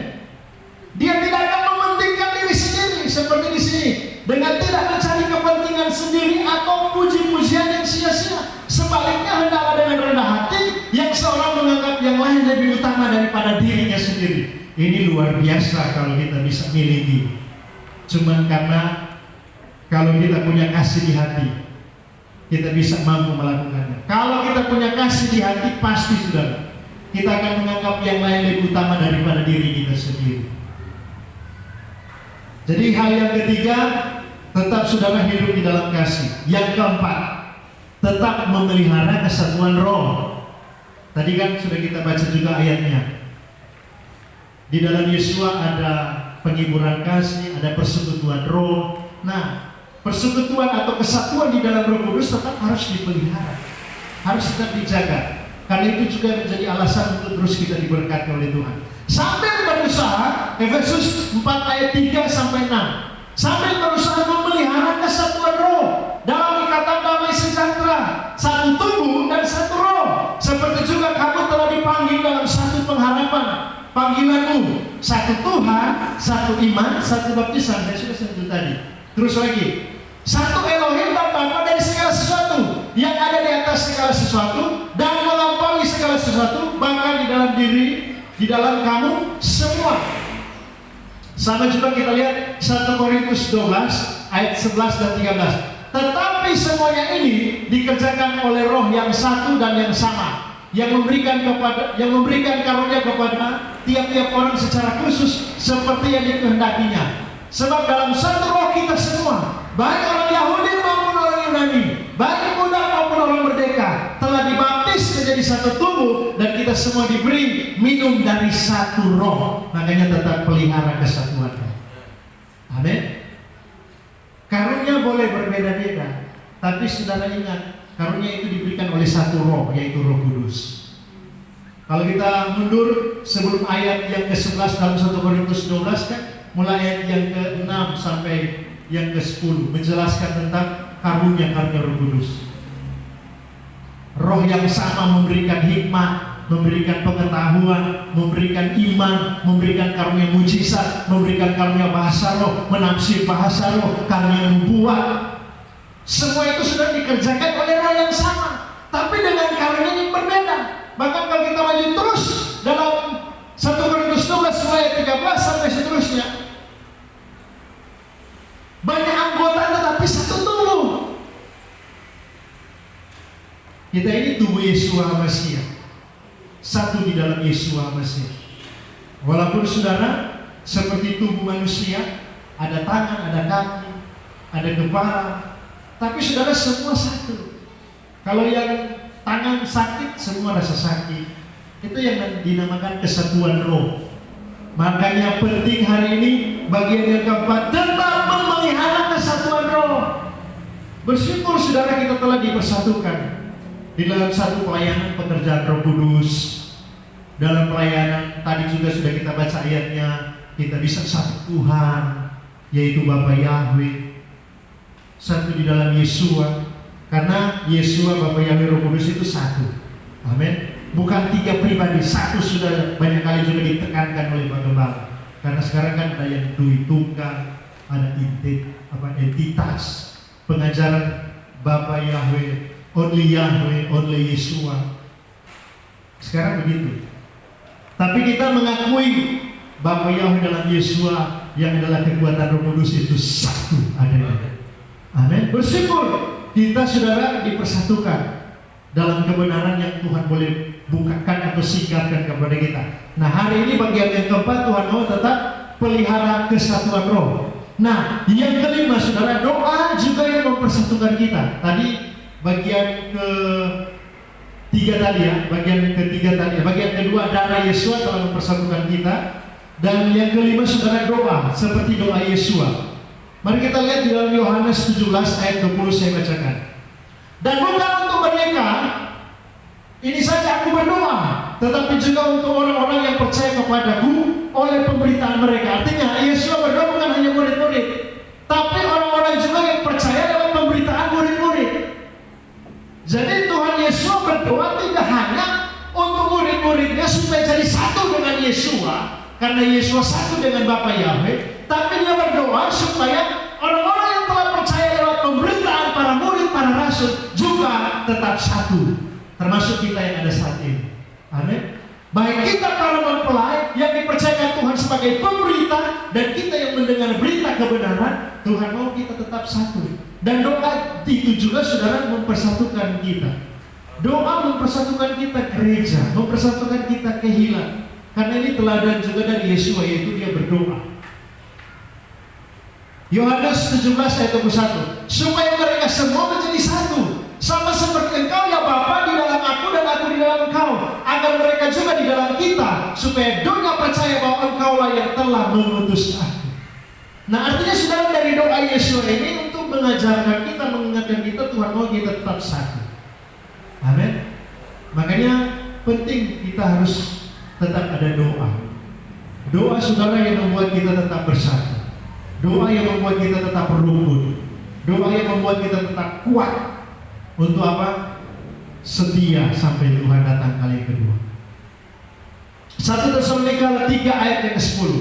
Dia tidak akan mementingkan diri sendiri seperti di sini, dengan tidak mencari kepentingan sendiri atau puji-pujian yang sia-sia. Sebaliknya hendaklah dengan rendah hati, yang seorang menganggap yang lain lebih utama daripada dirinya sendiri. Ini luar biasa kalau kita bisa miliki. Cuman karena kalau kita punya kasih di hati, kita bisa mampu melakukannya. Kalau kita punya kasih di hati, pasti sudah kita akan menganggap yang lain lebih utama daripada diri kita sendiri. Jadi hal yang ketiga, tetap saudara hidup di dalam kasih. Yang keempat, tetap memelihara kesatuan roh. Tadi kan sudah kita baca juga ayatnya. Di dalam Yesua ada penghiburan kasih, ada persekutuan roh. Nah, persekutuan atau kesatuan di dalam Roh Kudus tetap harus dipelihara, harus tetap dijaga. Karena itu juga menjadi alasan untuk terus kita diberkati oleh Tuhan. Sambil berusaha, Efesus 4 ayat 3 sampai 6. Sambil berusaha memelihara kesatuan roh dalam ikatan damai sejahtera, satu tubuh dan satu roh. Seperti juga kamu telah dipanggil dalam satu pengharapan panggilanmu, satu Tuhan, satu iman, satu baptisan. Saya sudah sebut tadi. Terus lagi, satu Elohim dan Bapa dari segala sesuatu, yang ada di atas segala sesuatu dan melampaui segala sesuatu, bahkan di dalam diri, di dalam kamu semua. Sama juga kita lihat 1 Korintus 12 ayat 11 dan 13. Tetapi semuanya ini dikerjakan oleh Roh yang satu dan yang sama, yang memberikan karunia kepada tiap-tiap orang secara khusus seperti yang dikehendakinya. Sebab dalam satu roh kita semua, baik orang Yahudi maupun orang Yunani, baik muda maupun orang merdeka, telah dibaptis menjadi satu tubuh, dan kita semua diberi minum dari satu roh. Makanya tetap pelihara kesatuan. Amin. Karunia boleh berbeda-beda, tapi saudara ingat, karunia itu diberikan oleh satu roh, yaitu Roh Kudus. Kalau kita mundur sebelum ayat yang ke-11 dalam 1 Korintus 12 kan, mulai ayat yang ke-6 sampai yang ke-10 menjelaskan tentang karunia Roh Kudus. Roh yang sama memberikan hikmat, memberikan pengetahuan, memberikan iman, memberikan karunia mujizat, memberikan karunia bahasa roh, menafsir bahasa roh, karunia nubuat. Semua itu sudah dikerjakan oleh roh yang sama, tapi dengan karunia yang berbeda. Bahkan kalau kita maju terus dalam 1 Korintus 12 ayat 13 sampai seterusnya, banyak anggota tetapi satu tubuh. Kita ini tubuh Yesua Mesih, satu di dalam Yesua Mesih. Walaupun saudara seperti tubuh manusia, ada tangan, ada kaki, ada kepala, tapi saudara semua satu. Kalau yang tangan sakit, semua rasa sakit. Itu yang dinamakan kesatuan roh. Makanya penting hari ini bagian yang keempat, tetap memelihara kesatuan roh. Bersyukur saudara kita telah dipersatukan di dalam satu pelayanan pekerjaan Roh Kudus. Dalam pelayanan tadi juga sudah kita baca ayatnya, kita bisa satu Tuhan, yaitu Bapa Yahweh, satu di dalam Yesua. Karena Yesua, Bapa Yahweh, Roh Kudus itu satu. Amin. Bukan tiga pribadi, satu. Sudah banyak kali juga ditekankan oleh Pak Gembala. Karena sekarang kan ada yang dui tunggal, ada entitas pengajaran Bapa Yahweh, only Yahweh, only Yesua. Sekarang begitu. Tapi kita mengakui Bapa Yahweh dalam Yesua yang adalah kekuatan Roh Kudus itu satu adanya. Amin. Bersyukur kita saudara dipersatukan dalam kebenaran yang Tuhan boleh bukakan atau singkapkan kepada kita. Nah, hari ini bagian yang keempat, Tuhan mau tetap pelihara kesatuan roh. Nah, yang kelima saudara, doa juga yang mempersatukan kita. Tadi bagian ketiga tadi ya, bagian kedua darah Yesua telah mempersatukan kita, dan yang kelima saudara doa seperti doa Yesua. Mari kita lihat di dalam Yohanes 17 ayat 20, saya bacakan. Dan bukan untuk mereka ini saja aku berdoa, tetapi juga untuk orang-orang yang percaya kepadaku oleh pemberitaan mereka. Artinya Yesus berdoa bukan hanya murid-murid, tapi orang-orang juga yang percaya lewat pemberitaan murid-murid. Jadi Tuhan Yesus berdoa tidak hanya untuk murid-muridnya supaya jadi satu dengan Yesua, karena Yesua satu dengan Bapa Yahweh, tapi dia berdoa supaya orang-orang yang telah percaya lewat pemberitaan para murid, para rasul juga tetap satu, termasuk kita yang ada saat ini. Amin. Baik kita para mempelai yang dipercayakan Tuhan sebagai pemberita, dan kita yang mendengar berita kebenaran, Tuhan mau kita tetap satu. Dan doa itu juga saudara mempersatukan kita. Doa mempersatukan kita gereja, mempersatukan kita kehilangan. Karena ini teladan juga dari Yesus, yaitu dia berdoa. Yohanes 17 ayat 21, supaya mereka semua menjadi satu, sama seperti engkau ya Bapa di dalam aku dan aku di dalam engkau, agar mereka juga di dalam kita, supaya dunia percaya bahwa engkaulah yang telah mengutus aku. Nah, artinya saudara, dari doa Yesus ini untuk mengajarkan kita, mengingatkan kita, Tuhan mau kita tetap satu. Amin. Makanya penting kita harus tetap ada doa. Doa saudara yang membuat kita tetap bersatu. Doa yang membuat kita tetap rukun. Doa yang membuat kita tetap kuat. Untuk apa? Setia sampai Tuhan datang kali kedua. 1 Tesalonika 3 ayat yang ke-10.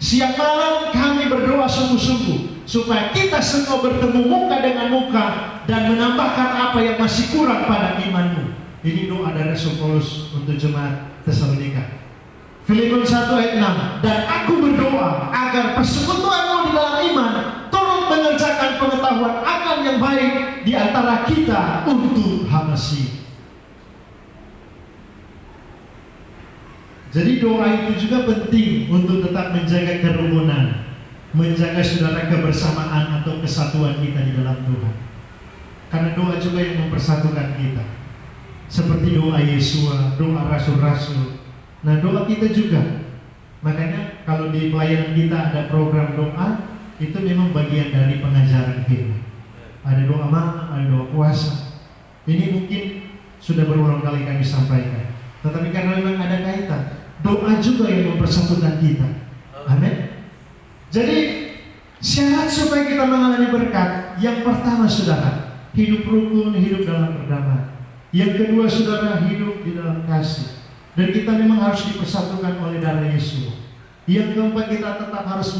Siang malam kami berdoa sungguh-sungguh supaya kita semua bertemu muka dengan muka dan menambahkan apa yang masih kurang pada imanmu. Ini doa dari Rasul Paulus untuk jemaat Tesalonika. Filipi 1 ayat 6. Dan aku berdoa agar persekutuanmu di dalam iman turut mengerjakan pengetahuan akan yang baik di antara kita untuk Hamasi. Jadi doa itu juga penting untuk tetap menjaga kerukunan, menjaga saudara kebersamaan atau kesatuan kita di dalam Tuhan. Karena doa juga yang mempersatukan kita. Seperti doa Yesua, doa rasul-rasul. Nah, doa kita juga. Makanya kalau di pelayanan kita ada program doa, itu memang bagian dari pengajaran firman. Ada doa malam, ada doa puasa. Ini mungkin sudah berulang kali kami sampaikan. Tetapi karena memang ada kaitan, doa juga yang mempersatukan kita. Amin. Jadi syarat supaya kita mengalami berkat, yang pertama saudara, hidup rukun, hidup dalam perdamaian. Yang kedua saudara, hidup di dalam kasih. Dan kita memang harus dipersatukan oleh darah Yesus. Yang keempat, kita tetap harus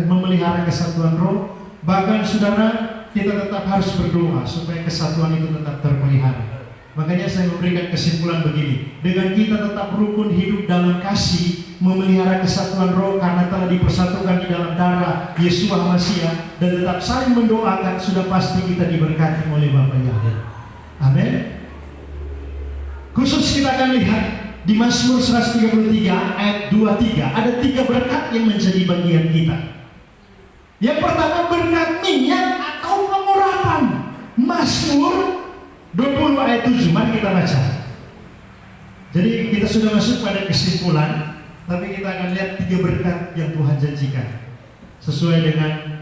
memelihara kesatuan roh. Bahkan saudara, kita tetap harus berdoa supaya kesatuan itu tetap terpelihara. Makanya saya memberikan kesimpulan begini. Dengan kita tetap rukun, hidup dalam kasih, memelihara kesatuan roh karena telah dipersatukan di dalam darah Yesus Masiah, dan tetap saling mendoakan, sudah pasti kita diberkati oleh Bapa Yahweh. Amin. Khusus kita akan lihat di Mazmur 133 ayat 23, ada 3 berkat yang menjadi bagian kita. Yang pertama, berkat minyak atau pengurapan. Mazmur 20 ayat 7, mari kita baca. Jadi kita sudah masuk pada kesimpulan, tapi kita akan lihat 3 berkat yang Tuhan janjikan sesuai dengan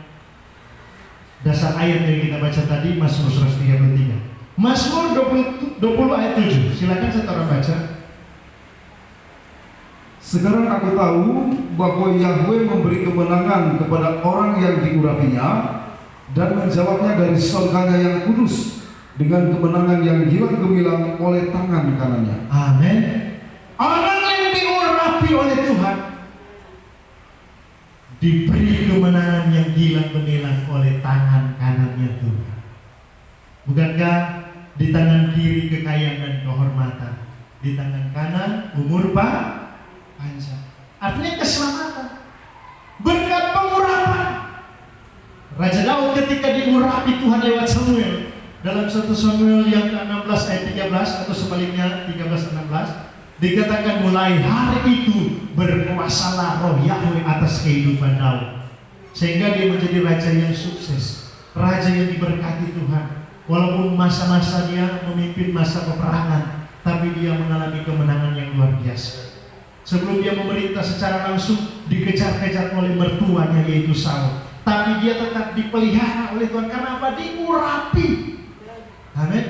dasar ayat yang kita baca tadi, Mazmur 133. Mazmur 20 ayat 7, silakan saudara baca. Sekarang aku tahu bahwa Yahweh memberi kemenangan kepada orang yang diurapinya dan menjawabnya dari surganya yang kudus dengan kemenangan yang hilang gemilang oleh tangan kanannya. Amin. Orang yang diurapi oleh Tuhan diberi kemenangan yang hilang gemilang oleh tangan kanannya Tuhan. Bukankah di tangan kiri kekayaan dan kehormatan, di tangan kanan umur panjang. Artinya keselamatan, berkat pengurapan. Raja Daud ketika diurapi Tuhan lewat Samuel, dalam 1 Samuel yang ke-16 ayat 13 atau sebaliknya 13-16, dikatakan mulai hari itu berkuasalah roh Yahweh atas kehidupan Daud, sehingga dia menjadi raja yang sukses, raja yang diberkati Tuhan. Walaupun masa-masa dia memimpin masa peperangan, tapi dia mengalami kemenangan yang luar biasa. Sebelum dia memerintah secara langsung, dikejar-kejar oleh mertuanya yaitu Saul, tapi dia tetap dipelihara oleh Tuhan. Karena apa? Diurapi. Amin.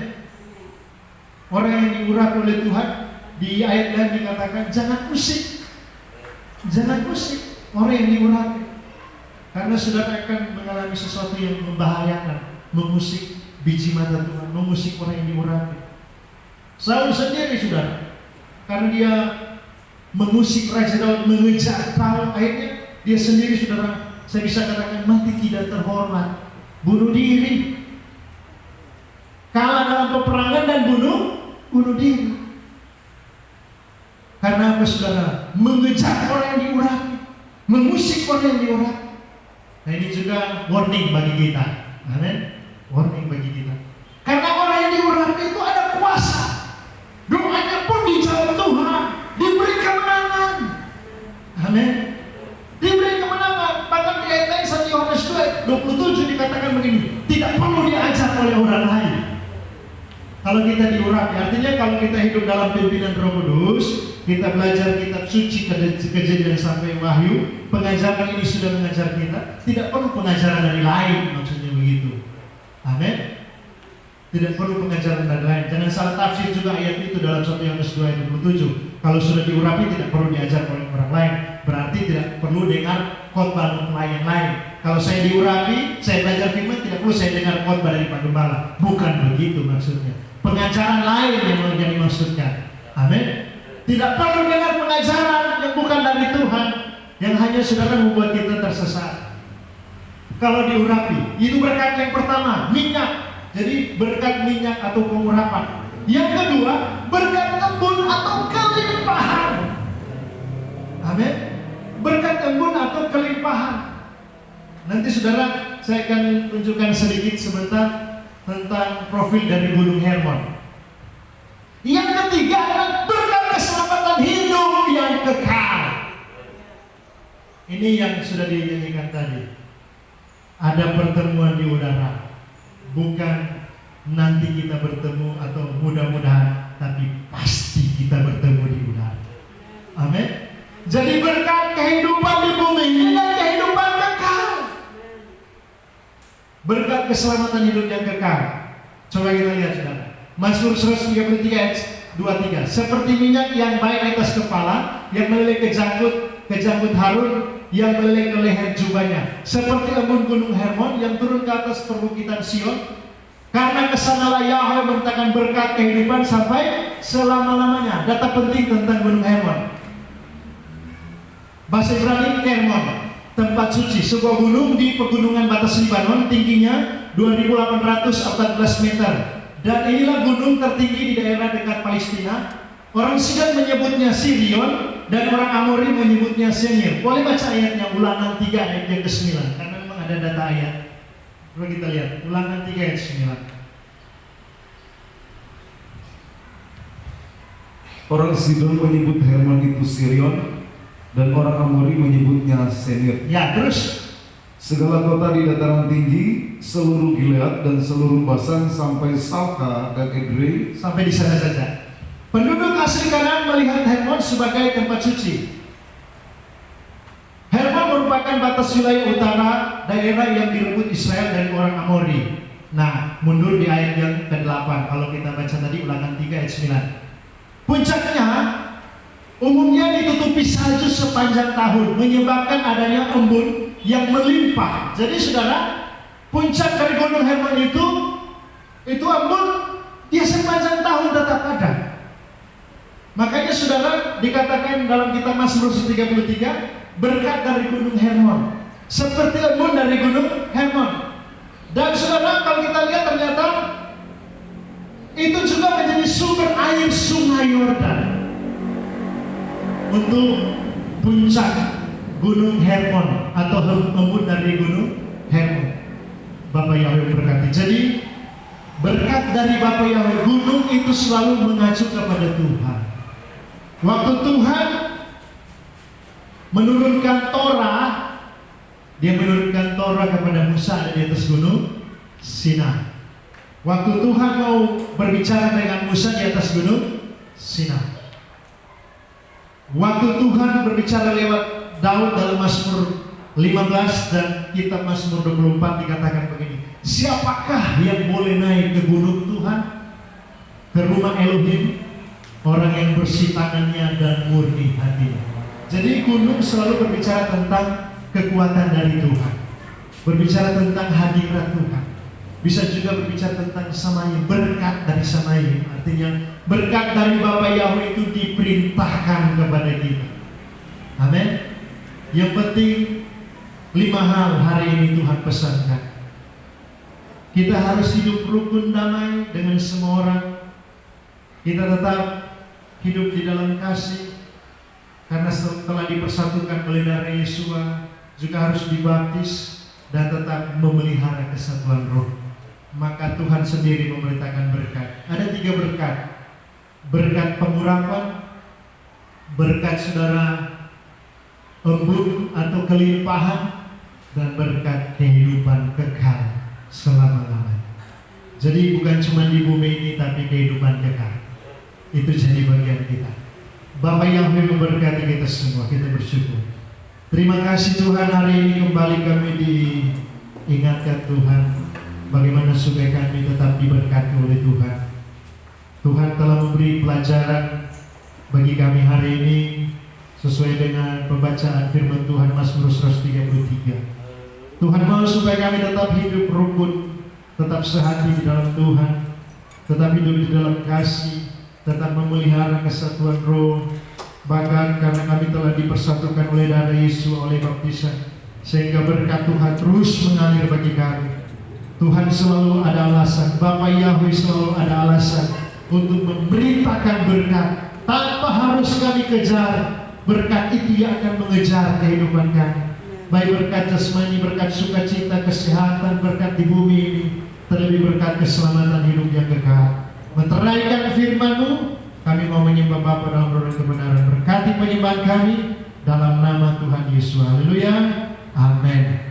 Orang yang diurapi oleh Tuhan, di ayat lain dikatakan jangan musik. Jangan musik orang yang diurapi, karena saudara akan mengalami sesuatu yang membahayakan, mengusik biji mata Tuhan, mengusik orang yang diurapi. Saul sendiri saudara, karena dia mengusik Raja Daud, mengejar Daud, akhirnya dia sendiri saudara, saya bisa katakan mati tidak terhormat, bunuh diri, kalah dalam peperangan dan bunuh diri. Karena apa saudara? Mengejar orang yang diurapi, mengusik orang yang diurapi. Nah, ini juga warning bagi kita. Amin. Warning bagi kita. Karena orang yang diurapi itu ada kuasa. 27 dikatakan begini, tidak perlu diajar oleh orang lain. Kalau kita diurapi, artinya kalau kita hidup dalam pimpinan Roh Kudus, kita belajar kitab suci Kejadian sampai Wahyu, pengajaran ini sudah mengajar kita, tidak perlu pengajaran dari lain, maksudnya begitu. Amin. Tidak perlu pengajaran dari lain. Jangan salah tafsir juga ayat itu dalam 1 Yohanes 2 ayat 27. Kalau sudah diurapi tidak perlu diajar oleh orang lain, berarti tidak perlu dengar khotbah pelayan lain. Kalau saya diurapi, saya belajar firman, tidak perlu saya dengar khotbah dari Pak Gembala. Bukan begitu maksudnya. Pengajaran lain yang dimaksudkan. Amin. Tidak perlu dengar pengajaran yang bukan dari Tuhan, yang hanya saudara membuat kita tersesat. Kalau diurapi, itu berkat yang pertama, minyak. Jadi berkat minyak atau pengurapan. Yang kedua, berkat embun atau kelimpahan. Amin. Berkat embun atau kelimpahan. Nanti saudara, saya akan tunjukkan sedikit sebentar tentang profil dari Gunung Hermon. Yang ketiga adalah berkat keselamatan hidup yang kekal. Ini yang sudah dinyanyikan tadi. Ada pertemuan di udara. Bukan nanti kita bertemu atau mudah-mudahan, tapi pasti kita bertemu di udara. Amin. Jadi berkat kehidupan di bumi ini dan kehidupan kekal. Berkat keselamatan hidup yang kekal. Coba kita lihat saudara. Mazmur 133 ayat 23. Seperti minyak yang baik atas kepala, yang meleleh ke janggut Harun, yang meleleh ke leher jubahnya. Seperti embun gunung Hermon yang turun ke atas perbukitan Sion. Karena kesanalah Yahweh membentangkan berkat kehidupan sampai selama-lamanya. Data penting tentang gunung Hermon. Bahasa Ibrani Hermon, tempat suci, sebuah gunung di pegunungan batas Libanon, tingginya 2.814 meter. Dan inilah gunung tertinggi di daerah dekat Palestina. Orang Sidon menyebutnya Sirion dan orang Amori menyebutnya Senir. Boleh baca ayatnya, Ulangan 3 ayat yang ke-9, karena memang ada data ayat. Coba kita lihat, Ulangan 3 ayat 9. Orang Sidon menyebut Hermon itu Sirion, dan orang Amori menyebutnya Senir. Ya, terus Segala kota di dataran tinggi, seluruh Gilead dan seluruh Basan sampai Salka dan Edrei. Sampai di sana saja. Penduduk asli Kanaan melihat Hermon sebagai tempat suci. Hermon merupakan batas wilayah utara daerah yang direbut Israel dari orang Amori. Nah, mundur di ayat yang ke-8 kalau kita baca tadi Ulangan 3 ayat 9. Puncaknya umumnya ditutupi salju sepanjang tahun, menyebabkan adanya embun yang melimpah. Jadi saudara, puncak dari Gunung Hermon itu embun dia sepanjang tahun tetap ada. Makanya saudara dikatakan dalam kitab Mazmur 33, berkat dari Gunung Hermon, seperti embun dari Gunung Hermon. Dan saudara, kalau kita lihat ternyata itu juga menjadi sumber air Sungai Yordan untuk puncak Gunung Hermon atau embun dari Gunung Hermon. Bapak Yahweh berkati. Jadi berkat dari Bapak Yahweh, gunung itu selalu mengacu kepada Tuhan. Waktu Tuhan menurunkan Torah, dia menurunkan Torah kepada Musa di atas gunung Sinai. Waktu Tuhan mau berbicara dengan Musa di atas gunung Sinai. Waktu Tuhan berbicara lewat Daud dalam Mazmur 15 dan kitab Mazmur 24 dikatakan begini, siapakah yang boleh naik ke gunung Tuhan, ke rumah Elohim? Orang yang bersih tangannya dan murni hatinya. Jadi gunung selalu berbicara tentang kekuatan dari Tuhan, berbicara tentang hadirat Tuhan. Bisa juga berbicara tentang Samayim, berkat dari Samayim. Artinya berkat dari Bapa Yahweh itu diperintahkan kepada kita. Amin. Yang penting 5 hal hari ini Tuhan pesankan. Kita harus hidup rukun damai dengan semua orang. Kita tetap hidup di dalam kasih, karena setelah dipersatukan oleh darah Yesus juga harus dibaptis dan tetap memelihara kesatuan roh. Maka Tuhan sendiri memerintahkan berkat. Ada 3 berkat. Berkat pengurapan, berkat saudara embun atau kelimpahan, dan berkat kehidupan Jadi bukan cuma di bumi ini, tapi kehidupan kekal. Itu jadi bagian kita. Bapak Yahweh memberkati kita semua. Kita bersyukur. Terima kasih Tuhan, hari ini kembali kami diingatkan Tuhan, bagaimana supaya kami tetap diberkati oleh Tuhan. Tuhan telah memberi pelajaran bagi kami hari ini sesuai dengan pembacaan firman Tuhan Mazmur 133. Tuhan mau supaya kami tetap hidup rukun, tetap sehati di dalam Tuhan, tetap hidup di dalam kasih, tetap memelihara kesatuan roh. Bahkan karena kami telah dipersatukan oleh darah Yesus, oleh baptisan, sehingga berkat Tuhan terus mengalir bagi kami. Tuhan selalu ada alasan, Bapak Yahweh selalu ada alasan untuk memberitakan berkat tanpa harus kami kejar. Berkat itu yang akan mengejar kehidupan kami, baik berkat jasmani, berkat sukacita, kesehatan, berkat di bumi ini, terlebih berkat keselamatan hidup yang kekal. Menteraikan firman-Mu, kami mau menyembah Bapa dalam roh dan kebenaran. Berkati penyembahan kami dalam nama Tuhan Yesus. Haleluya. Amin.